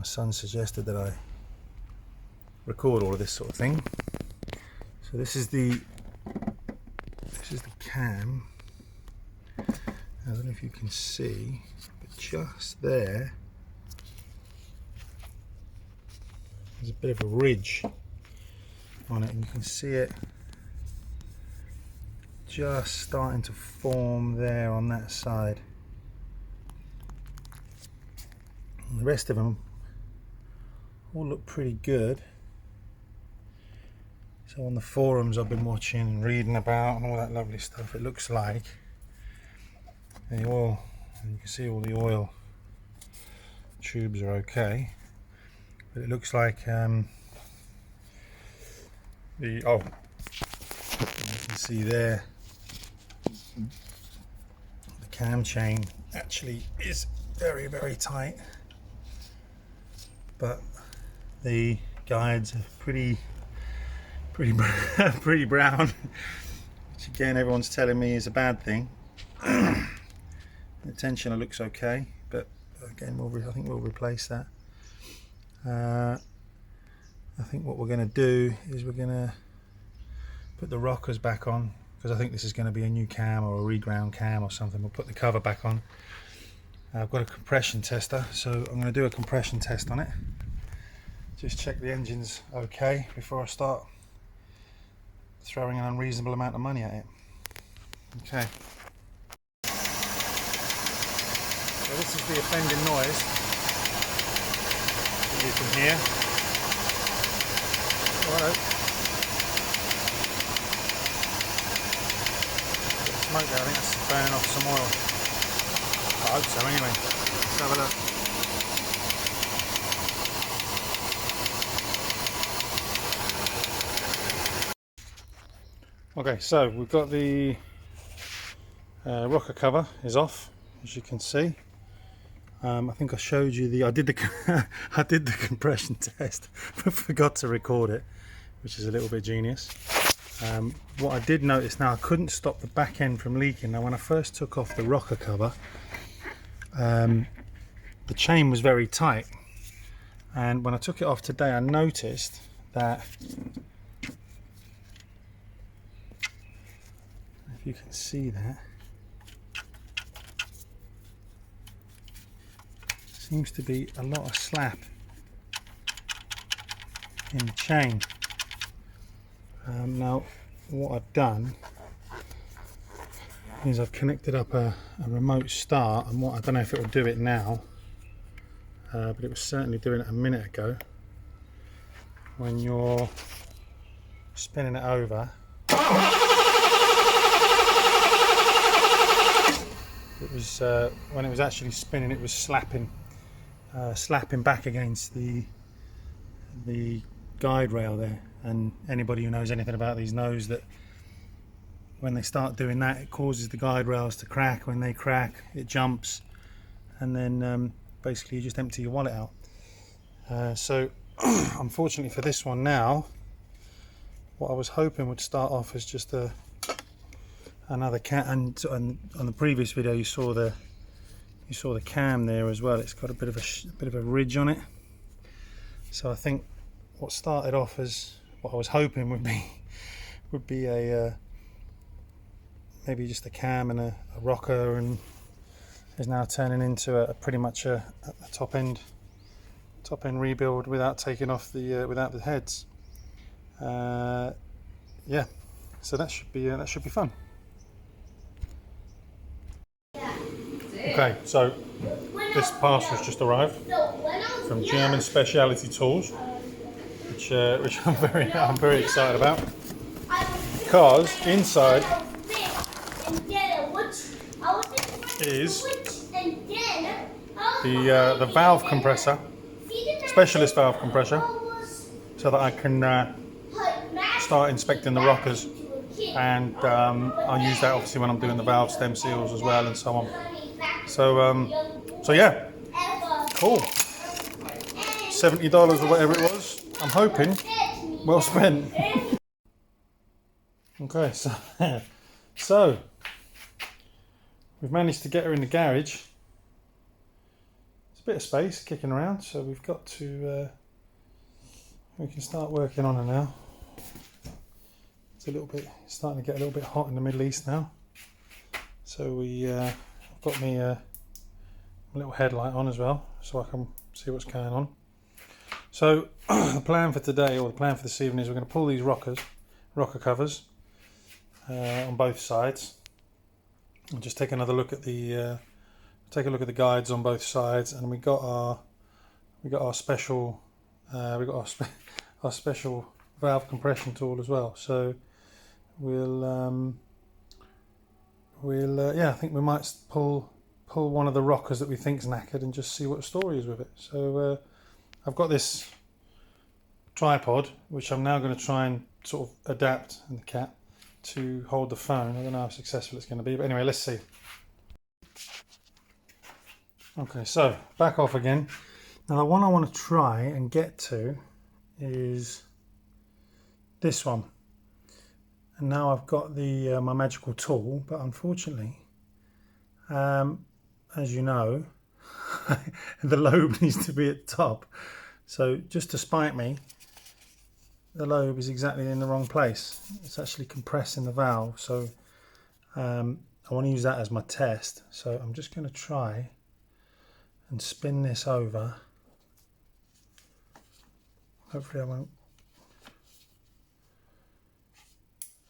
son suggested that I record all of this sort of thing. So this is the cam. I don't know if you can see, but just there there's a bit of a ridge on it, and you can see it just starting to form there on that side. And the rest of them all look pretty good. So on the forums I've been watching and reading about and all that lovely stuff, it looks like the oil, and you can see all the oil tubes are okay, but it looks like you can see there the cam chain actually is very, very tight, but the guides are pretty brown, which again everyone's telling me is a bad thing. The tensioner looks okay, but again I think we'll replace that. I think what we're going to do is we're going to put the rockers back on, because I think this is going to be a new cam or a reground cam or something. We'll put the cover back on. I've got a compression tester, so I'm going to do a compression test on it. Just check the engine's okay before I start throwing an unreasonable amount of money at it. Okay. So this is the offending noise that you can hear. Oh, hello. Bit of smoke there, I think that's burning off some oil. I hope so anyway. Let's have a look. Okay, so we've got the rocker cover is off, as you can see. I think I showed you I did the compression test, but forgot to record it, which is a little bit genius. What I did notice now, I couldn't stop the back end from leaking. Now when I first took off the rocker cover, the chain was very tight, and when I took it off today I noticed that, if you can see that, seems to be a lot of slap in the chain. Now what I've done is I've connected up a remote start, and I don't know if it will do it now, but it was certainly doing it a minute ago. When you're spinning it over, it was when it was actually spinning, it was slapping back against the guide rail there. And anybody who knows anything about these knows that when they start doing that, it causes the guide rails to crack. When they crack, it jumps, and then basically you just empty your wallet out. So unfortunately for this one now, what I was hoping would start off as just another cam, and on the previous video you saw the cam there as well. It's got a bit of a ridge on it. So I think what started off as what I was hoping would be a maybe just a cam and a rocker, and is now turning into a pretty much a top end rebuild without taking off without the heads. Yeah, so that should be fun. Okay, so this parcel's just arrived from German Specialty Tools, which I'm very excited about, because inside is the valve compressor, specialist valve compressor, so that I can start inspecting the rockers, and I'll use that obviously when I'm doing the valve stem seals as well, and so on. So yeah, cool. $70 or whatever it was. I'm hoping well spent. Okay, so we've managed to get her in the garage. It's a bit of space kicking around, so we've got to, we can start working on her now. It's a little bit, starting to get a little bit hot in the Middle East now. So I've got me a little headlight on as well, so I can see what's going on. So the plan for today, or the plan for this evening, is we're going to pull these rocker covers on both sides, and just take another look at the guides on both sides, and we got our special our special valve compression tool as well. So we'll yeah, I think we might pull one of the rockers that we think's knackered and just see what the story is with it. So I've got this tripod which I'm now going to try and sort of adapt in the cap to hold the phone. I don't know how successful it's going to be, but anyway, let's see. Okay, so back off again. Now the one I want to try and get to is this one. And now I've got the my magical tool, but unfortunately, as you know, the lobe needs to be at the top. So just to spite me, the lobe is exactly in the wrong place. It's actually compressing the valve. So I want to use that as my test. So I'm just going to try and spin this over. Hopefully I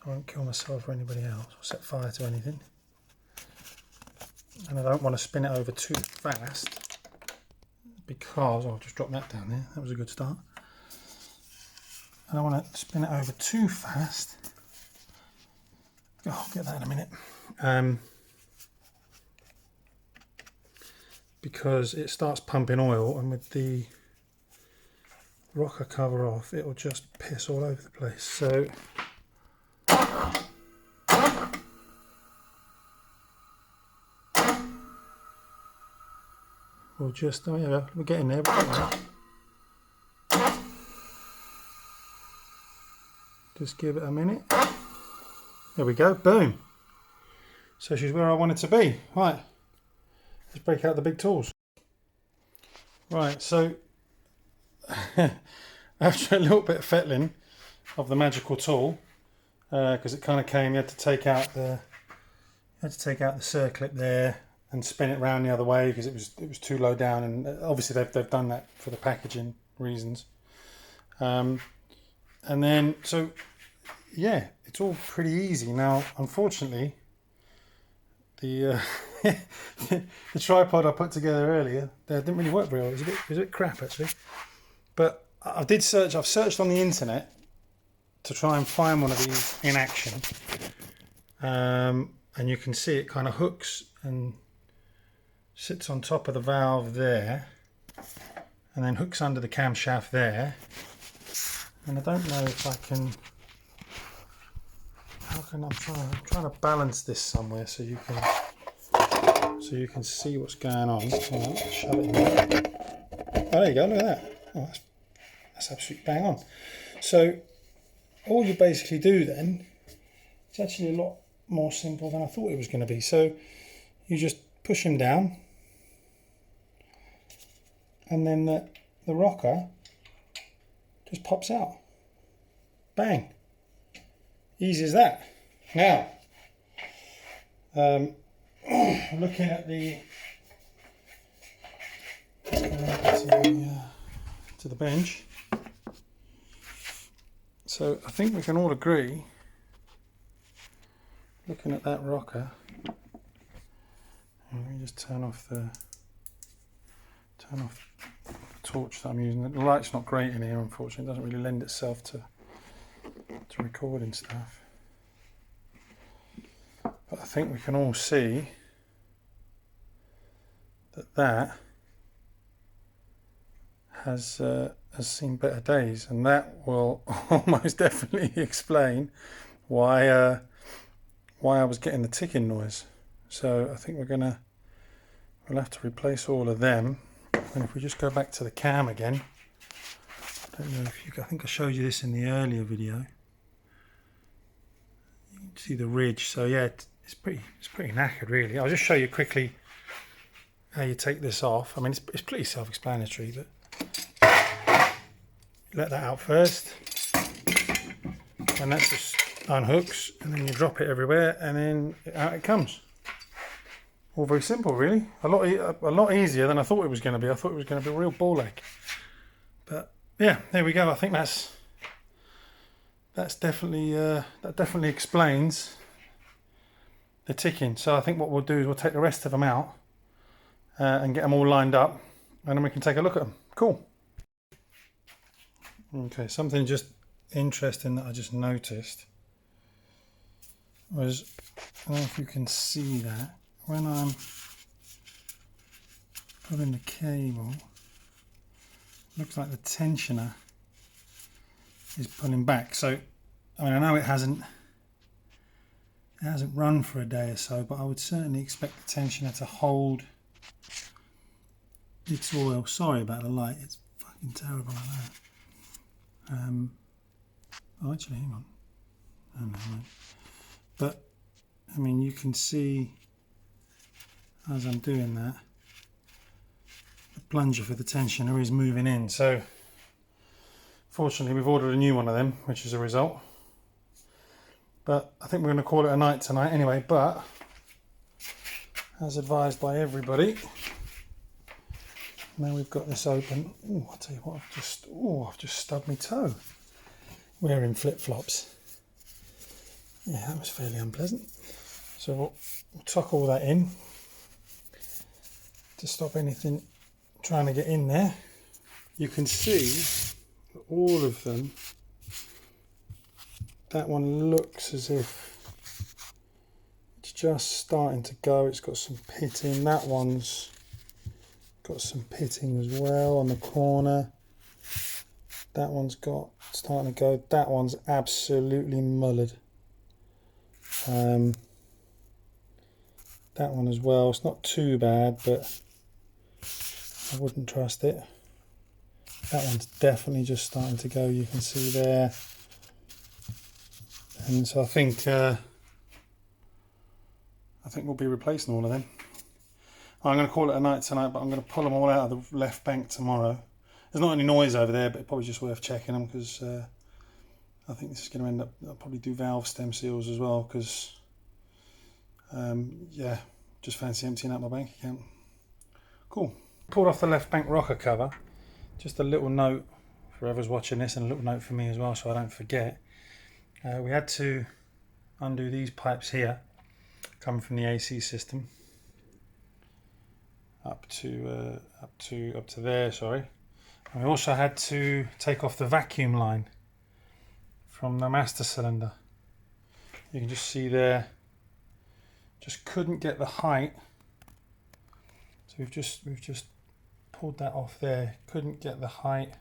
won't kill myself or anybody else or set fire to anything. And I don't want to spin it over too fast because I'll just drop that down there. That was a good start. I don't want to spin it over too fast. I'll get that in a minute. Because it starts pumping oil, and with the rocker cover off, it will just piss all over the place. So we'll just, oh yeah, we're getting there. Just give it a minute. There we go, boom. So she's where I want it to be. Right, let's break out the big tools. Right, so after a little bit of fettling of the magical tool, because it kind of came, you had to take out the circlip there and spin it round the other way because it was too low down, and obviously they've done that for the packaging reasons. And then, so yeah, it's all pretty easy. Now, unfortunately, the the tripod I put together earlier didn't really work very well. It was a bit crap actually. But I've searched on the internet to try and find one of these in action. And you can see it kind of hooks and sits on top of the valve there, and then hooks under the camshaft there. And I don't know if I can. I'm trying to balance this somewhere so you can see what's going on. Shove it in there. Oh, there you go. Look at that. Oh, that's absolutely bang on. So all you basically do then, it's actually a lot more simple than I thought it was going to be. So you just push him down, and then the rocker just pops out. Bang. Easy as that. Now, looking at to the bench. So I think we can all agree, looking at that rocker, let me just turn off the torch that I'm using. The light's not great in here, unfortunately. It doesn't really lend itself to recording stuff. But I think we can all see that has seen better days, and that will almost definitely explain why I was getting the ticking noise. So I think we'll have to replace all of them. And if we just go back to the cam again, I don't know if I think I showed you this in the earlier video. You can see the ridge. So yeah, it's pretty knackered really. I'll just show you quickly how you take this off. I mean, it's pretty self-explanatory, but let that out first, and that just unhooks, and then you drop it everywhere, and then out it comes. All very simple, really. A lot easier than I thought it was going to be. I thought it was going to be a real ball ache. But yeah, there we go. I think that's definitely that definitely explains the ticking. So I think what we'll do is we'll take the rest of them out and get them all lined up, and then we can take a look at them. Cool. Okay, something just interesting that I just noticed was, I don't know if you can see that, when I'm pulling the cable, looks like the tensioner is pulling back. So I mean, I know it hasn't run for a day or so, but I would certainly expect the tensioner to hold its oil. Sorry about the light, it's fucking terrible, I know. Oh, actually, hang on. Oh, no, right. But I mean, you can see as I'm doing that, the plunger for the tensioner is moving in. So fortunately, we've ordered a new one of them, which is a result. But I think we're going to call it a night tonight anyway. But as advised by everybody, now we've got this open. Oh, I'll tell you what, I've just stubbed my toe wearing flip-flops. Yeah, that was fairly unpleasant. So we'll tuck all that in to stop anything trying to get in there. You can see that all of them, that one looks as if it's just starting to go. It's got some pitting. That one's got some pitting as well on the corner. That one's got starting to go. That one's absolutely mullered. That one as well. It's not too bad, but I wouldn't trust it. That one's definitely just starting to go. You can see there. And so I think we'll be replacing all of them. I'm going to call it a night tonight, but I'm going to pull them all out of the left bank tomorrow. There's not any noise over there, but it's probably just worth checking them, because I think this is going to end up, I'll probably do valve stem seals as well, because yeah, just fancy emptying out my bank account. Cool. Pulled off the left bank rocker cover. Just a little note for whoever's watching this, and a little note for me as well, so I don't forget. We had to undo these pipes here, coming from the AC system up to there. Sorry. And we also had to take off the vacuum line from the master cylinder. You can just see there. Just couldn't get the height. So we've just pulled that off there. Couldn't get the height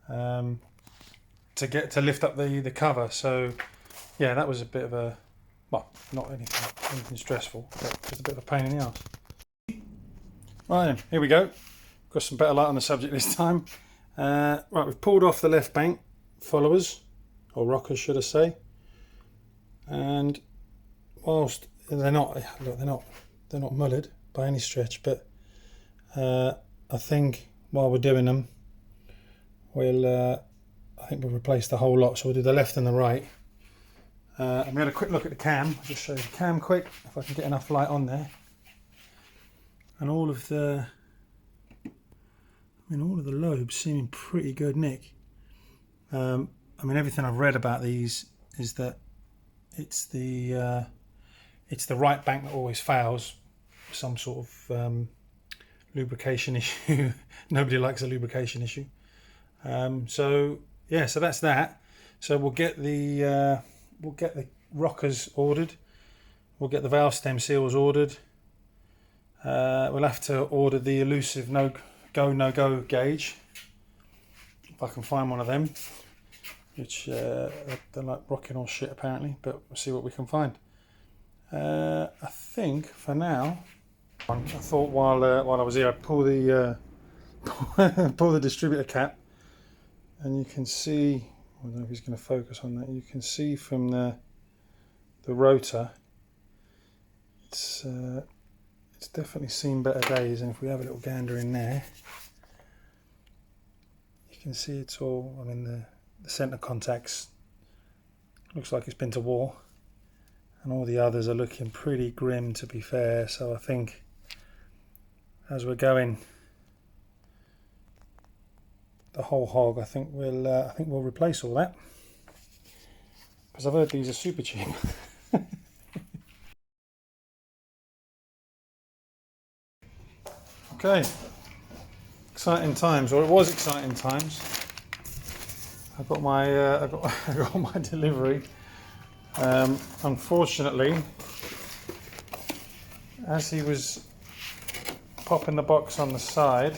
to lift up the cover. So yeah, that was a bit of a, well, not anything stressful, but just a bit of a pain in the ass. Right then, here we go. Got some better light on the subject this time. Right, we've pulled off the left bank followers, or rockers should I say, and whilst they're not mullered by any stretch, but I think while we're doing them, I think we'll replace the whole lot. So we'll do the left and the right. And we had a quick look at the cam. I'll just show you the cam quick, if I can get enough light on there. And all of the lobes seem in pretty good nick. I mean, everything I've read about these is that it's the right bank that always fails. Some sort of lubrication issue. Nobody likes a lubrication issue. So yeah, so that's that. So we'll get the rockers ordered. We'll get the valve stem seals ordered. We'll have to order the elusive no-go gauge, if I can find one of them, which they're like rocking all shit apparently, but we'll see what we can find. I think for now, I thought while I was here, I'd pull the pull the distributor cap, and you can see, I don't know if he's going to focus on that, you can see from the rotor, it's definitely seen better days, and if we have a little gander in there, you can see it's all, I mean the centre contacts looks like it's been to war, and all the others are looking pretty grim, to be fair. So I think as we're going the whole hog, I think we'll replace all that, because I've heard these are super cheap. Okay, exciting times, or it was exciting times. I got my I got my delivery. Unfortunately, as he was popping the box on the side,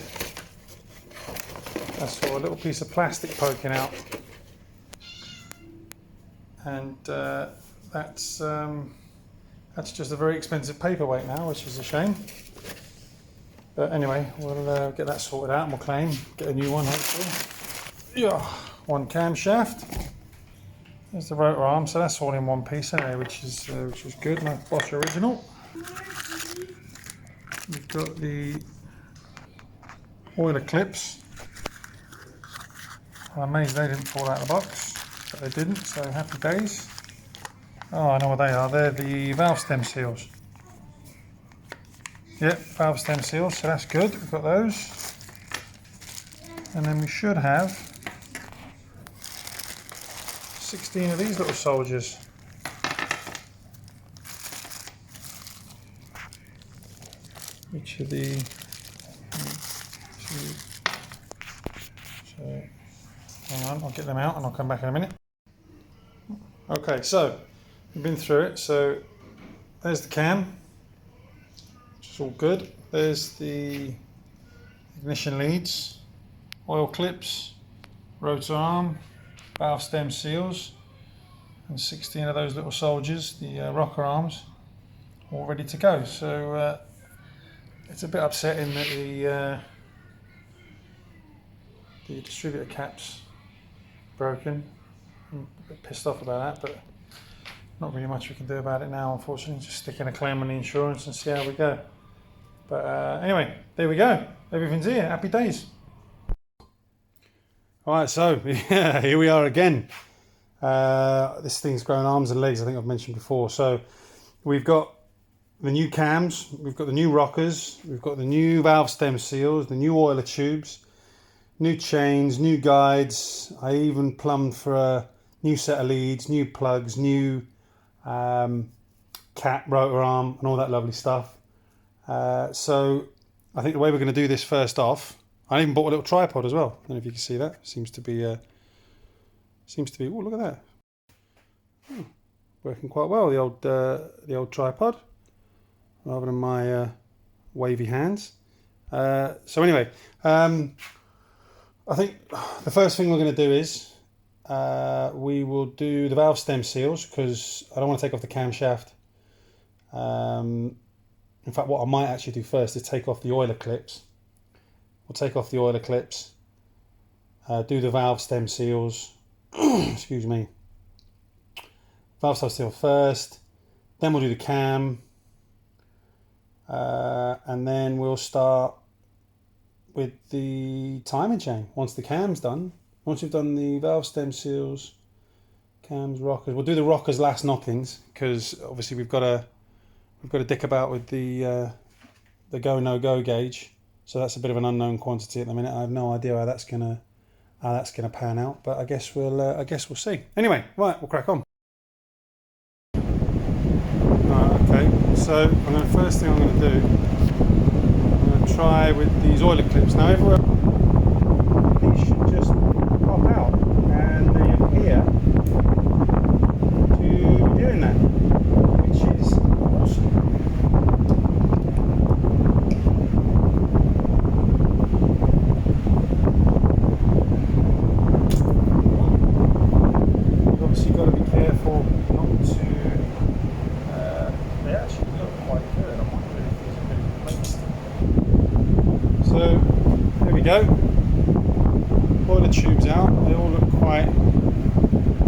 I saw a little piece of plastic poking out, and that's just a very expensive paperweight now, which is a shame. But anyway, we'll get that sorted out and we'll claim, get a new one hopefully. Yeah, one camshaft. There's the rotor arm, so that's all in one piece anyway, which is good. Nice Bosch original. We've got the oiler clips. I'm amazed they didn't fall out of the box, but they didn't, so happy days. Oh, I know what they are. They're the valve stem seals. Yep, valve stem seals, so that's good. We've got those. And then we should have 16 of these little soldiers. Which are the... So, hang on, I'll get them out and I'll come back in a minute. Okay, so we've been through it. So there's the cam. It's all good. There's the ignition leads, oil clips, rotor arm, valve stem seals, and 16 of those little soldiers, the rocker arms, all ready to go. So it's a bit upsetting that the distributor cap's broken. I'm a bit pissed off about that, but not really much we can do about it now, unfortunately. Just stick in a claim on the insurance and see how we go. But anyway, there we go. Everything's here. Happy days. All right, so yeah, here we are again. This thing's grown arms and legs, I think I've mentioned before. So we've got the new cams, we've got the new rockers, we've got the new valve stem seals, the new oiler tubes, new chains, new guides. I even plumbed for a new set of leads, new plugs, new cap, rotor arm, and all that lovely stuff. So I think the way we're going to do this first off, I even bought a little tripod as well. I don't know if you can see that. Seems to be. Oh, look at that. Working quite well. The old tripod, rather than my wavy hands. So anyway, I think the first thing we're going to do is we will do the valve stem seals, because I don't want to take off the camshaft. In fact, what I might actually do first is take off the oiler clips. We'll take off the oiler clips, do the valve stem seals, excuse me, valve stem seal first, then we'll do the cam, and then we'll start with the timing chain once the cam's done. Once we've done the valve stem seals, cams, rockers, we'll do the rockers last knockings, because obviously we've got to dick about with the go no go gauge, so that's a bit of an unknown quantity at the minute. I have no idea how that's gonna pan out, but I guess we'll see. Anyway, right, we'll crack on. Okay, so first thing I'm going to do, I'm going to try with these oiler clips. Now everywhere these should just pop out, and they appear to be doing that, which is awesome. You've obviously got to be careful not to. They actually look quite good. I wonder if these are going to be placed. So there we go. Boiler tubes out. They all look quite.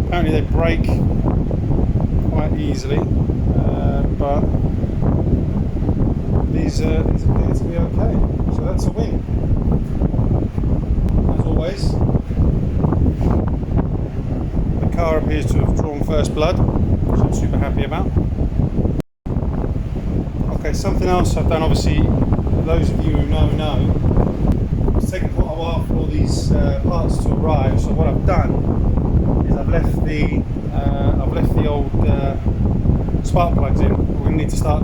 Apparently they break quite easily, but these appear to be okay. So that's a win. As always, the car appears to have drawn first blood, which I'm super happy about. Okay, something else I've done, obviously, those of you who know, it's taken quite a while for all these parts to arrive. So what I've done is I've left the old spark plugs in. We're going to need to start,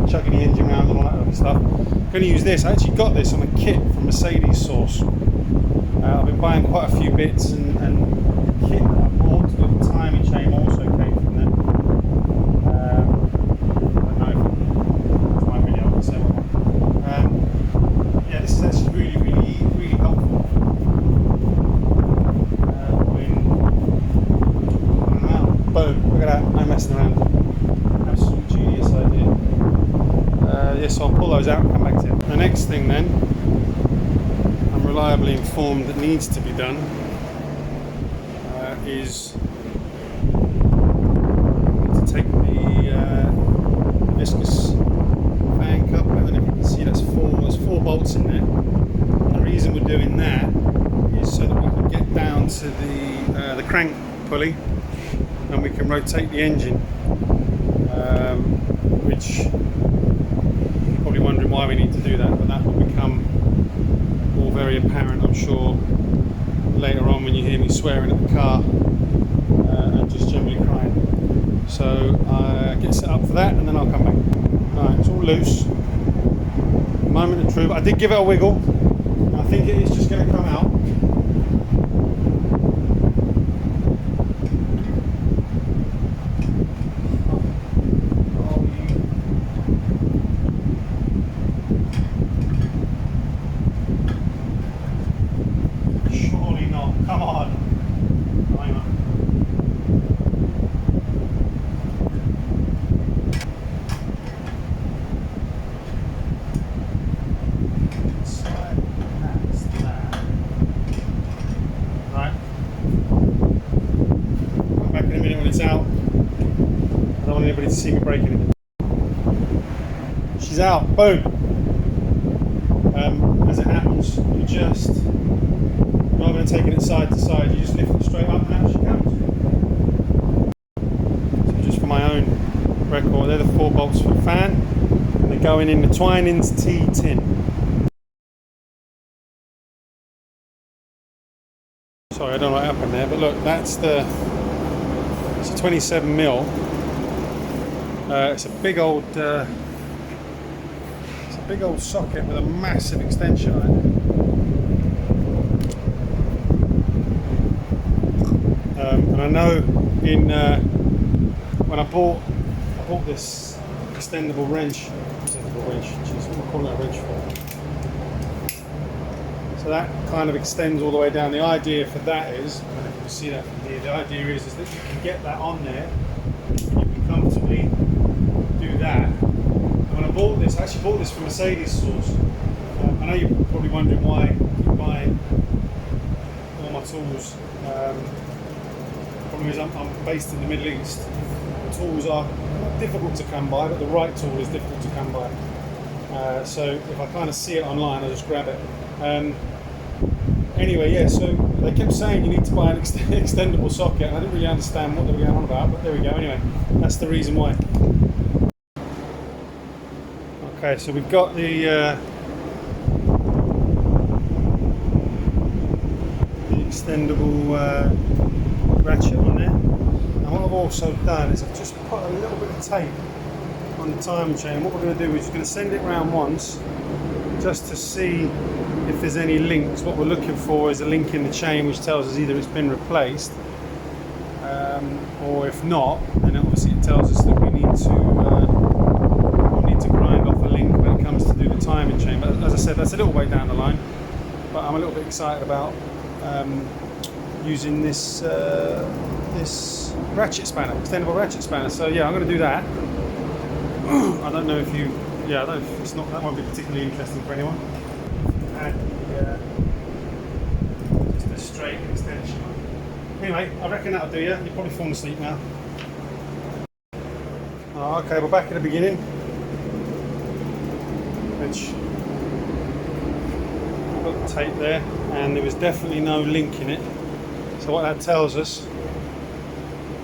chugging the engine around and all that other stuff. I'm going to use this. I actually got this on a kit from Mercedes source. I've been buying quite a few bits, and the kit that I bought with the timing chain also came from them. I don't know if it's my video, I'll say what. Yeah, this is actually really helpful. Boom, look at that, no messing around. Absolute genius idea. Yes, I'll pull those out and come back to it. The next thing then, I'm reliably informed that needs to be done, is to take the viscous fan coupler. I don't know if you can see, there's four bolts in there. And the reason we're doing that is so that we can get down to the crank pulley, and we can rotate the engine, which you're probably wondering why we need to do that, but that will become all very apparent, I'm sure, later on when you hear me swearing at the car and just generally crying. So get set up for that, and then I'll come back. Alright, it's all loose. Moment of truth. I did give it a wiggle. I think it is just going to come out. Come on. Right. Come back in a minute when it's out. I don't want anybody to see me breaking it. She's out. Boom. As it happens, you just, rather than taking it side to side, you just lift it straight up and out she comes. So just for my own record, they're the 4 bolts for the fan, and they're going in the Twinings T tin. Sorry, I don't know what happened there, but look, it's a 27mm. It's a big old socket with a massive extension on it. And I know when I bought this extendable wrench, jeez, what am I calling that wrench for? So that kind of extends all the way down. The idea for that is, I don't know if you can see that from here, the idea is that you can get that on there, and you can comfortably do that. And when I bought this, I actually bought this from Mercedes source. I know you're probably wondering why I keep buying all my tools. Problem is I'm based in the Middle East. The tools are not difficult to come by, but the right tool is difficult to come by. So if I kind of see it online, I just grab it. Anyway, yeah, so they kept saying you need to buy an extendable socket, and I didn't really understand what they were going on about, but there we go. Anyway, that's the reason why. Okay, so we've got the extendable ratchet on there. And what I've also done is I've just put a little bit of tape on the timing chain. What we're going to do is we're going to send it around once just to see if there's any links. What we're looking for is a link in the chain which tells us either it's been replaced, or if not, then obviously it tells us that we need to grind off a link when it comes to do the timing chain. But as I said, that's a little way down the line, but I'm a little bit excited about using this ratchet spanner, extendable ratchet spanner. So yeah, I'm going to do that. I don't know if it's not, that won't be particularly interesting for anyone. Add just a straight extension. Anyway, I reckon that'll do you. You're probably falling asleep now. Oh, okay, we're back at the beginning. which I've got the tape there, and there was definitely no link in it. So what that tells us,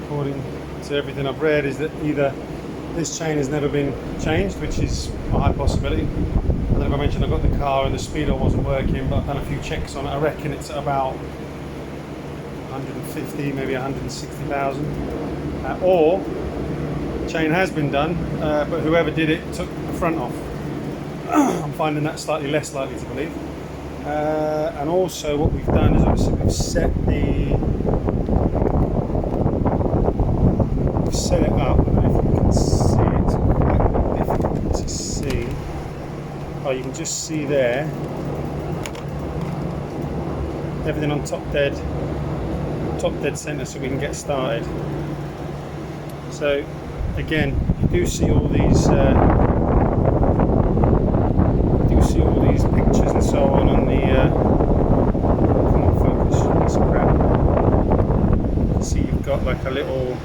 according to everything I've read, is that either this chain has never been changed, which is a high possibility. And then, like I mentioned, I got the car and the speedo wasn't working, but I've done a few checks on it. I reckon it's at about 150, maybe 160,000. Or the chain has been done, but whoever did it took the front off. I'm finding that slightly less likely to believe. And also what we've done is obviously we've set it up. I don't know if you can see it, it's quite difficult to see. Oh, you can just see there everything on top dead center, so we can get started. So again, you do see all these pictures and so on the come on, focus, that's crap. See, you've got like a little,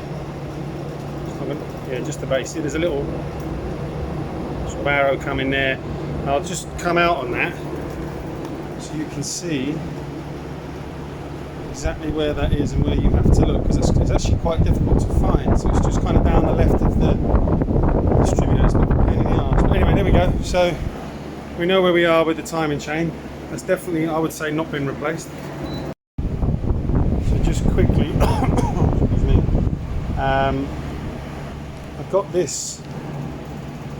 just the base. See, there's a little sort of arrow coming there. I'll just come out on that so you can see exactly where that is and where you have to look, because it's actually quite difficult to find. So it's just kind of down the left of the distributor. It's not a pain in the arse. But anyway, there we go. So we know where we are with the timing chain. That's definitely, I would say, not been replaced. So just quickly, excuse me. I've got this.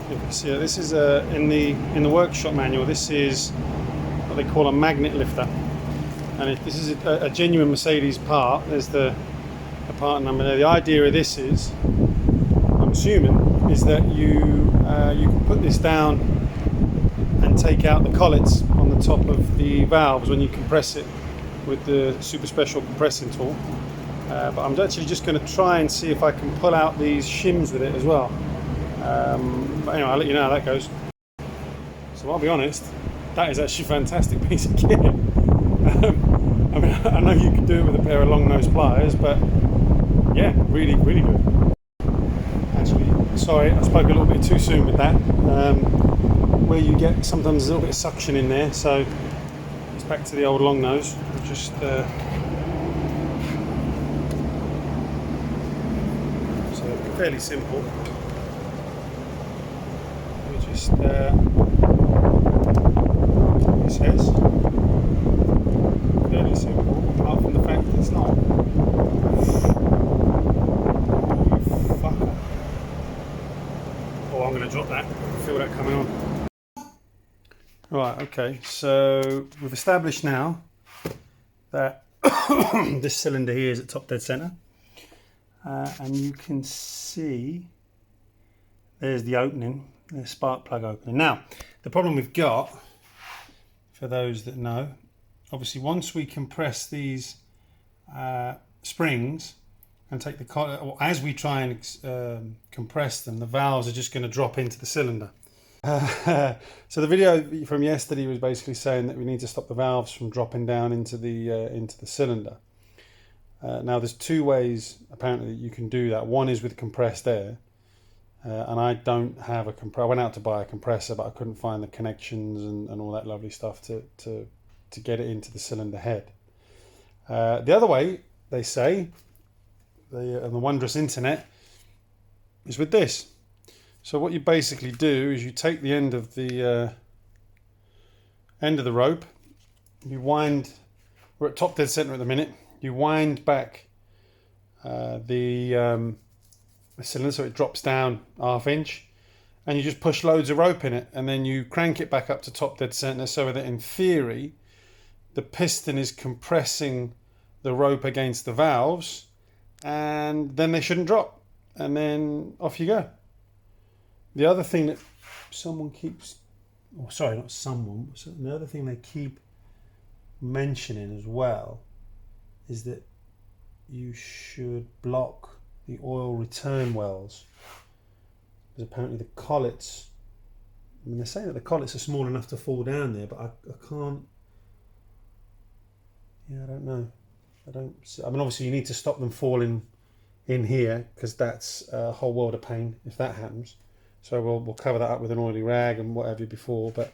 You can see this is in the workshop manual. This is what they call a magnet lifter, and this is a genuine Mercedes part. There's the part number there. The idea of this is, I'm assuming, is that you can put this down and take out the collets on the top of the valves when you compress it with the super special compressing tool. But I'm actually just going to try and see if I can pull out these shims with it as well. But anyway, I'll let you know how that goes. So I'll be honest, that is actually a fantastic piece of kit. I mean, I know you can do it with a pair of long nose pliers, but yeah, really, really good. Actually, sorry, I spoke a little bit too soon with that. Where you get sometimes a little bit of suction in there, so it's back to the old long nose. I'll just so fairly simple. Just it says fairly simple, apart from the fact that it's not. Fucker. Oh, I'm going to drop that. I can feel that coming on. Right, okay, so we've established now that this cylinder here is at top dead center, and you can see there's the opening. The spark plug opening. Now, the problem we've got, for those that know, obviously once we compress these springs and take the or as we try and compress them, the valves are just going to drop into the cylinder. So the video from yesterday was basically saying that we need to stop the valves from dropping down into the cylinder. Now, there's two ways apparently that you can do that. One is with compressed air. And I don't have a compressor. I went out to buy a compressor, but I couldn't find the connections and all that lovely stuff to get it into the cylinder head. The other way, they say, on the wondrous internet, is with this. So what you basically do is you take the end of the rope, you wind. We're at top dead center at the minute. You wind back the cylinder so it drops down 1/2 inch, and you just push loads of rope in it, and then you crank it back up to top dead center so that in theory the piston is compressing the rope against the valves, and then they shouldn't drop, and then off you go. The other thing that someone keeps, oh sorry, not someone, the other thing they keep mentioning as well is that you should block the oil return wells, because apparently the collets, I mean, they're saying that the collets are small enough to fall down there, but I can't, yeah, I don't know. I mean, obviously you need to stop them falling in here, because that's a whole world of pain if that happens. So we'll cover that up with an oily rag and what have you before. But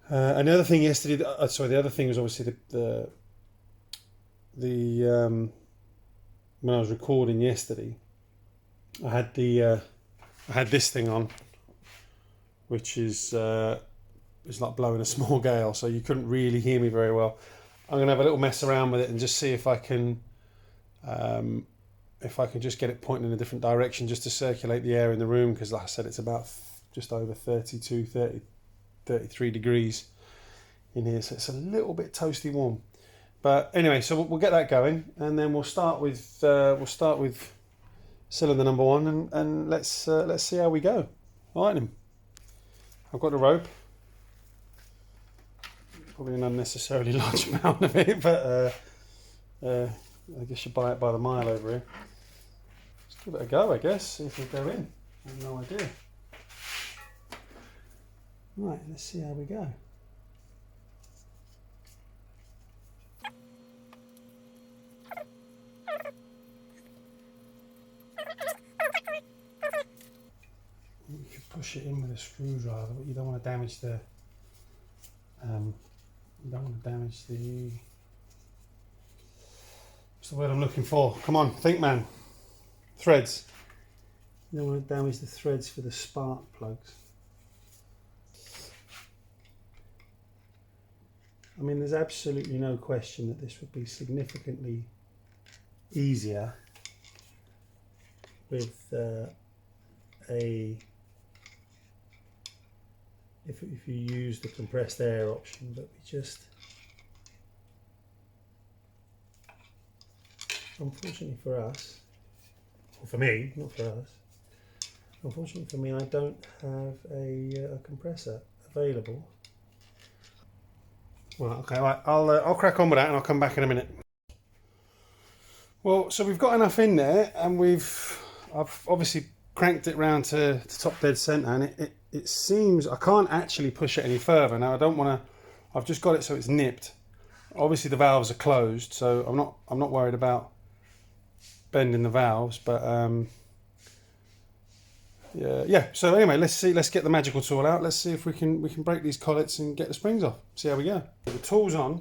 and the other thing yesterday, the other thing was obviously the when I was recording yesterday, I had this thing on, which is it's like blowing a small gale, so you couldn't really hear me very well. I'm gonna have a little mess around with it and just see if I can just get it pointing in a different direction, just to circulate the air in the room, because like I said, it's about just over 33 degrees in here, so it's a little bit toasty warm. But anyway, so we'll get that going, and then we'll start with cylinder number 1, and let's see how we go. All right then. I've got the rope, probably an unnecessarily large amount of it, but I guess you buy it by the mile over here. Let's give it a go, I guess, see if we go in. I have no idea. Right, let's see how we go. You could push it in with a screwdriver, but you don't want to damage the what's the word I'm looking for? Come on, think, man. Threads. You don't want to damage the threads for the spark plugs. I mean, there's absolutely no question that this would be significantly easier with if you use the compressed air option, but we just, unfortunately for us, or for me, not for us, unfortunately for me, I don't have a compressor available. Well, okay, right, I'll crack on with that and I'll come back in a minute. Well, so we've got enough in there, and I've obviously cranked it round to top dead centre, and it seems I can't actually push it any further. Now I don't want to. I've just got it so it's nipped. Obviously the valves are closed, so I'm not worried about bending the valves. But yeah. So anyway, let's get the magical tool out. Let's see if we can break these collets and get the springs off. See how we go. The tool's on,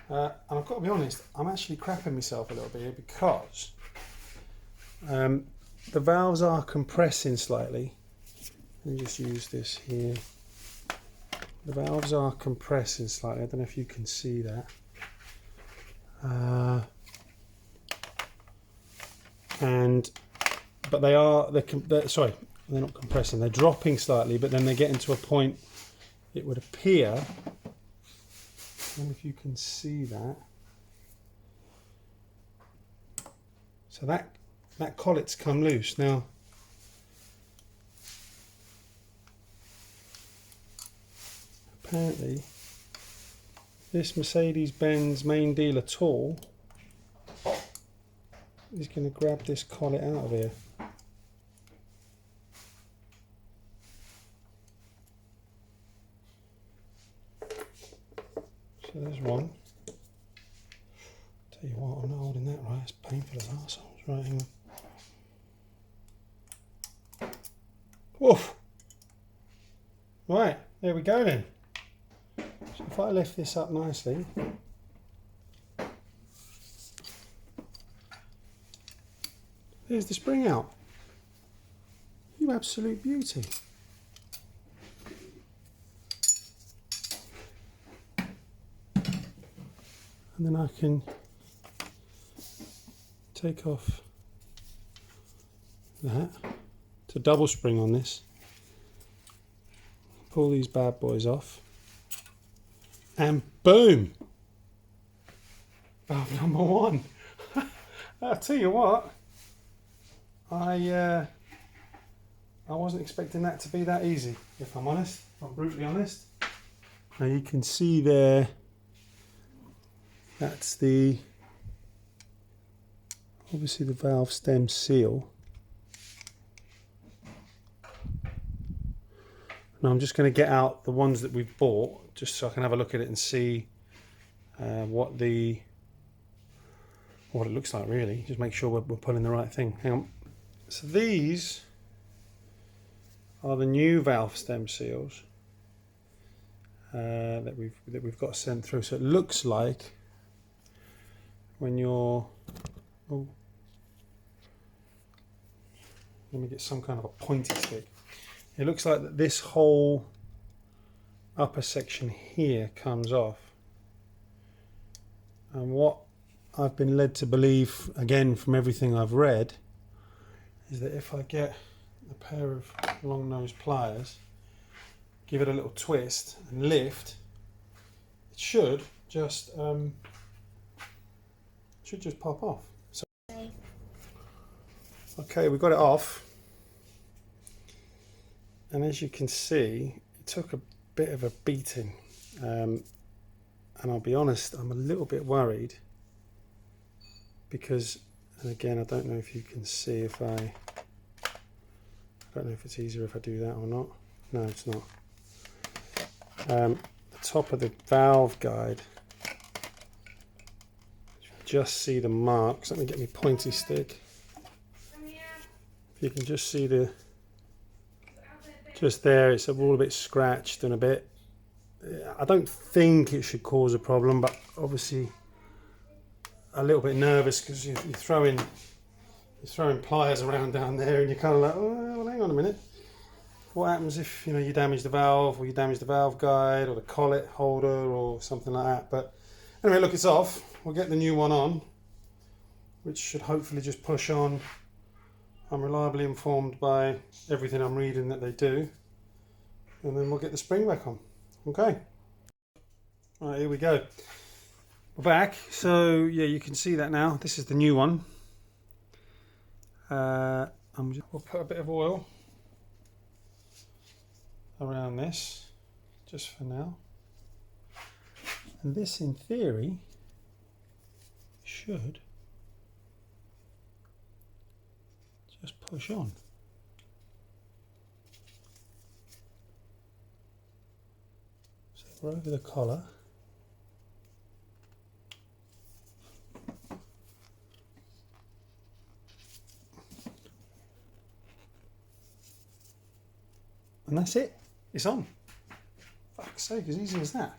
and I've got to be honest. I'm actually crapping myself a little bit here because the valves are compressing slightly. Let me just use this here. The valves are compressing slightly. I don't know if you can see that. But they're not compressing. They're dropping slightly, but then they're getting to a point. It would appear. I don't know if you can see that. So that collet's come loose now. Apparently, this Mercedes-Benz main dealer tool is going to grab this collet out of here. So there's one. Tell you what, I'm not holding that right. It's painful as arseholes. Right, hang on. Woof! Right, there we go then. So if I lift this up nicely, there's the spring out. You absolute beauty. And then I can take off that. It's a double spring on this. Pull these bad boys off. And boom! Valve number 1. I'll tell you what, I wasn't expecting that to be that easy, if I'm honest, if I'm brutally honest. Now you can see there, that's obviously the valve stem seal. Now I'm just going to get out the ones that we've bought, just so I can have a look at it and see what it looks like really. Just make sure we're pulling the right thing. Hang on. So these are the new valve stem seals that we've got sent through. So it looks like when you're, oh, let me get some kind of a pointy stick. It looks like that this whole upper section here comes off, and what I've been led to believe, again from everything I've read, is that if I get a pair of long nose pliers, give it a little twist and lift, it should just pop off. So, okay, we got it off, and as you can see, it took a bit of a beating, and I'll be honest, I'm a little bit worried because, and again, I don't know if you can see if I don't know if it's easier if I do that or not. No, it's not. The top of the valve guide, just see the marks. Let me get my pointy stick. If you can just see the, just there, it's all a bit scratched and a bit, I don't think it should cause a problem, but obviously a little bit nervous because you're throwing pliers around down there, and you're kind of like, oh, well, hang on a minute. What happens if, you know, you damage the valve, or you damage the valve guide, or the collet holder, or something like that? But anyway, look, it's off. We'll get the new one on, which should hopefully just push on. I'm reliably informed by everything I'm reading that they do, and then we'll get the spring back on. Okay. All right, here we go. We're back. So yeah, you can see that now. This is the new one. We'll put a bit of oil around this just for now, and this in theory should just push on. So we're over the collar. And that's it. It's on. Fuck's sake, as easy as that.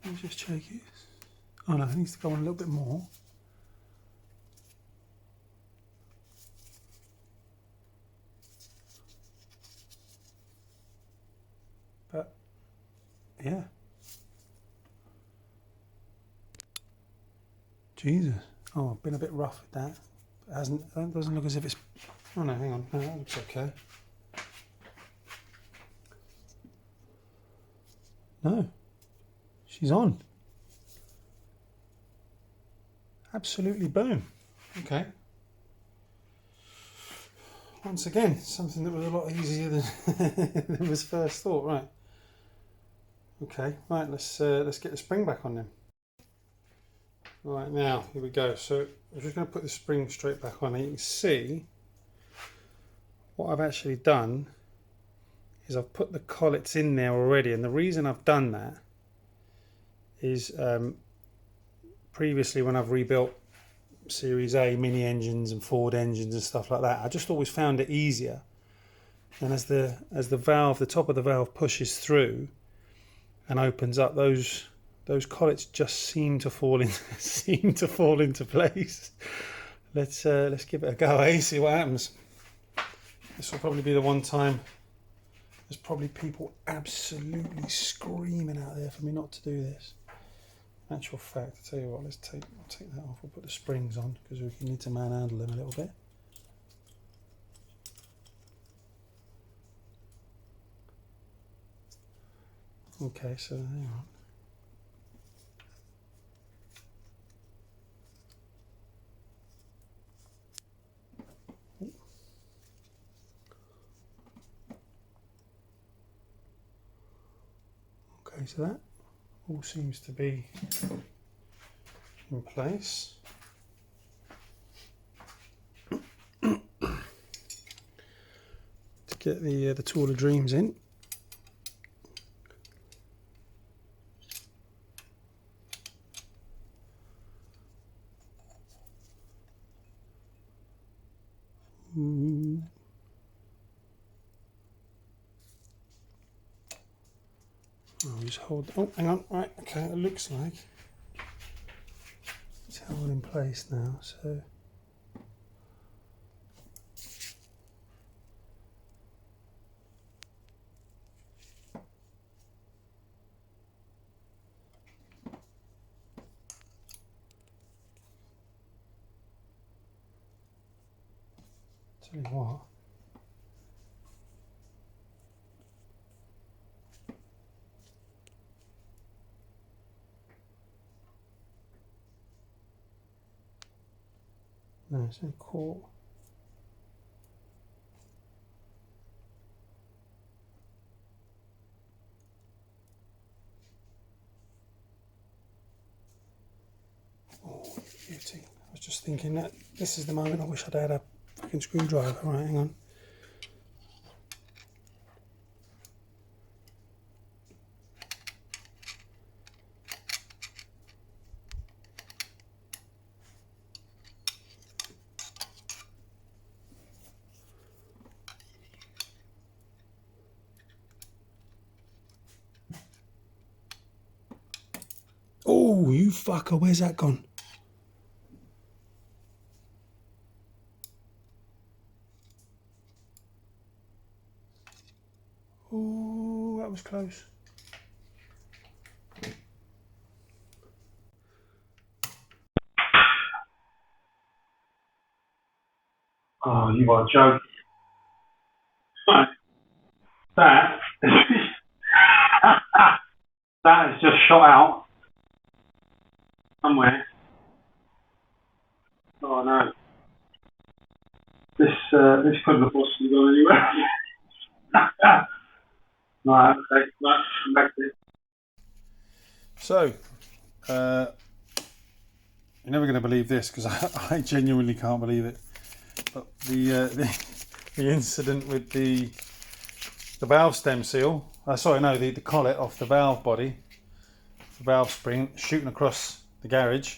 Let me just check it. Oh no, it needs to go on a little bit more. But yeah. Jesus. Oh, I've been a bit rough with that. That doesn't look as if it's. Oh no, hang on. No, that looks okay. No, she's on. Absolutely boom. Okay. Once again, something that was a lot easier than was first thought. Right. Okay. Right. Let's get the spring back on then. Right, now here we go. So I'm just going to put the spring straight back on. And you can see what I've actually done is I've put the collets in there already, and the reason I've done that is previously when I've rebuilt Series A mini engines and Ford engines and stuff like that, I just always found it easier. And as the valve, the top of the valve pushes through and opens up, those collets just seem to fall into place. Let's give it a go, eh? See what happens. This will probably be the one time. There's probably people absolutely screaming out there for me not to do this. In actual fact, I tell you what, I'll take that off. We'll put the springs on because we need to manhandle them a little bit. Okay, so hang on. Okay, so that all seems to be in place. To get the Tool of Dreams in. just hold. Oh, hang on. Right, okay. It looks like it's held in place now. So. Tell you what. No, it's in caught. Oh, beauty. I was just thinking that this is the moment I wish I'd had a fucking screwdriver. Right, hang on. Oh, you fucker, where's that gone? Oh, that was close. Oh, you are joking. That that is just shot out somewhere. Oh no. This couldn't have possibly gone anywhere. Right, okay, right, I'm back there. So, you're never going to believe this because I genuinely can't believe it. But the incident with the valve stem seal, the collet off the valve body, the valve spring shooting across the garage,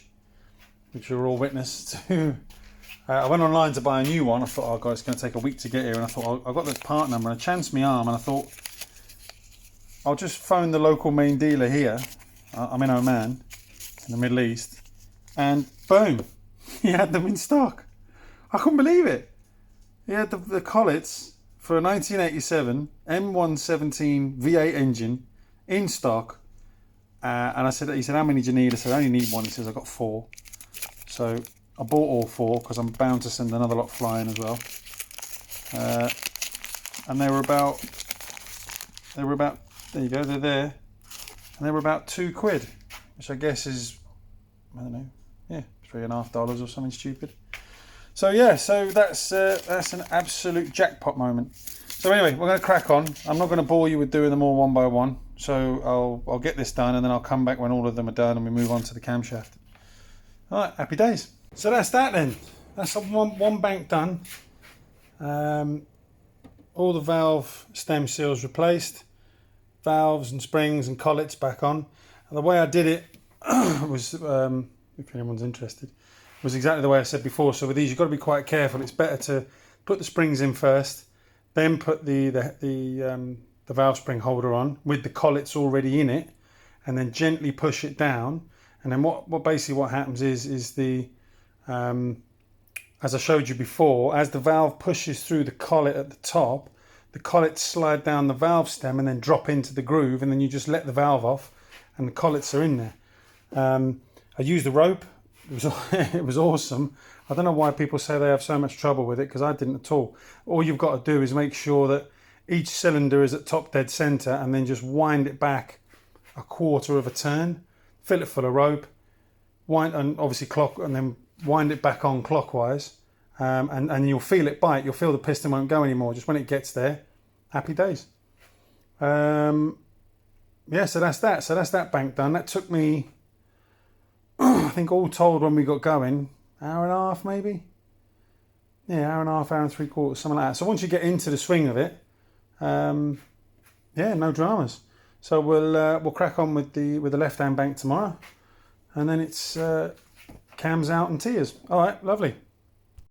which we were all witness to. I went online to buy a new one. I thought, oh god, it's going to take a week to get here, and I thought, I got this part number, and I chanced my arm, and I thought, I'll just phone the local main dealer here. I'm in Oman, in the Middle East, and boom, he had them in stock. I couldn't believe it. He had the collets for a 1987 M117 V8 engine in stock, and he said, how many do you need? I said, I only need one. He says, I got 4. So I bought all 4 because I'm bound to send another lot flying as well. And they were about, there you go, they're there. And they were about £2, which I guess is, I don't know, yeah, $3.50 or something stupid. So yeah, so that's an absolute jackpot moment. So anyway, we're going to crack on. I'm not going to bore you with doing them all one by one. So I'll get this done, and then I'll come back when all of them are done and we move on to the camshaft. All right, happy days. So that's that then. That's one bank done. All the valve stem seals replaced. Valves and springs and collets back on. And the way I did it was, if anyone's interested, was exactly the way I said before. So with these, you've got to be quite careful. It's better to put the springs in first, then put the valve spring holder on with the collets already in it, and then gently push it down. And then what happens is the as I showed you before, as the valve pushes through the collet at the top, the collets slide down the valve stem and then drop into the groove, and then you just let the valve off and the collets are in there. I used a rope. It was awesome. I don't know why people say they have so much trouble with it, because I didn't at all. All you've got to do is make sure that each cylinder is at top dead center, and then just wind it back a quarter of a turn, fill it full of rope, wind, and obviously and then wind it back on clockwise, and you'll feel it bite. You'll feel the piston won't go anymore just when it gets there. Happy days. Yeah, so that's that. So that's that bank done. That took me, I think all told when we got going, hour and a half maybe. Yeah, hour and a half, hour and 3/4, something like that. So once you get into the swing of it, yeah, no dramas. So we'll crack on with the left hand bank tomorrow, and then it's cams out and tears. All right, lovely.